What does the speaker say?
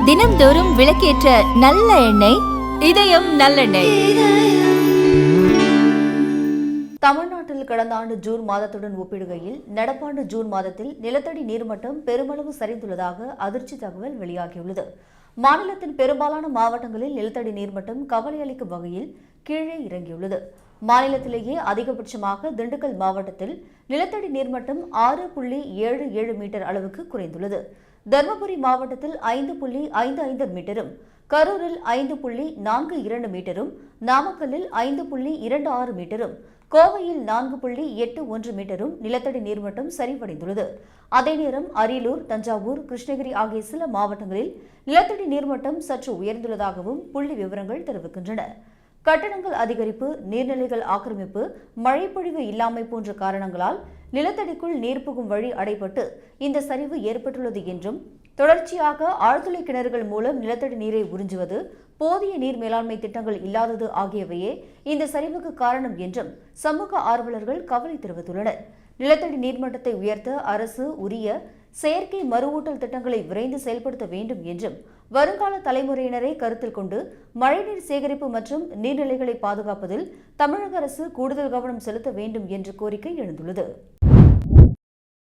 தினம்தோறும் விளக்கேற்ற நல்ல எண்ணெய் இதயம் நல்லெண்ணெய். தமிழ்நாட்டில் கடந்த ஆண்டு ஜூன் மாதத்துடன் ஒப்பிடுகையில் நடப்பாண்டு ஜூன் மாதத்தில் நிலத்தடி நீர்மட்டம் பெருமளவு சரிந்துள்ளதாக அதிர்ச்சி தகவல் வெளியாகியுள்ளது. மாநிலத்தின் பெரும்பாலான மாவட்டங்களில் நிலத்தடி நீர்மட்டம் கவலை அளிக்கும் வகையில் கீழே இறங்கியுள்ளது. மாநிலத்திலேயே அதிகபட்சமாக திண்டுக்கல் மாவட்டத்தில் நிலத்தடி நீர்மட்டம் 6.77 மீட்டர் அளவுக்கு குறைந்துள்ளது. தருமபுரி மாவட்டத்தில் 5.55 மீட்டரும், கரூரில் 5.42 மீட்டரும், நாமக்கல்லில் 5.26 மீட்டரும், கோவையில் 4.81 மீட்டரும் நிலத்தடி நீர்மட்டம் சரிவடைந்துள்ளது. அதே நேரம் அரியலூர், தஞ்சாவூர், கிருஷ்ணகிரி ஆகிய சில மாவட்டங்களில் நிலத்தடி நீர்மட்டம் சற்று உயர்ந்துள்ளதாகவும் புள்ளி விவரங்கள் தெரிவிக்கின்றன. கட்டடங்கள் அதிகரிப்பு, நீர்நிலைகள் ஆக்கிரமிப்பு, மழைப்பொழிவு இல்லாமை போன்ற காரணங்களால் நிலத்தடிக்குள் நீர் புகும் வழி அடைபட்டு இந்த சரிவு ஏற்பட்டுள்ளது என்றும், தொடர்ச்சியாக ஆழ்துளை கிணறுகள் மூலம் நிலத்தடி நீரை உறிஞ்சுவது, போதிய நீர் மேலாண்மை திட்டங்கள் இல்லாதது ஆகியவையே இந்த சரிவுக்கு காரணம் என்றும் சமூக ஆர்வலர்கள் கவலை தெரிவித்துள்ளனர். நிலத்தடி நீர்மட்டத்தை உயர்த்த அரசு உரிய செயற்கை மறுவூட்டல் திட்டங்களை விரைந்து செயல்படுத்த வேண்டும் என்றும், வருங்கால தலைமுறையினரை கருத்தில் கொண்டு மழைநீர் சேகரிப்பு மற்றும் நீர்நிலைகளை பாதுகாப்பதில் தமிழக அரசு கூடுதல் கவனம் செலுத்த வேண்டும் என்ற கோரிக்கை எழுந்துள்ளது.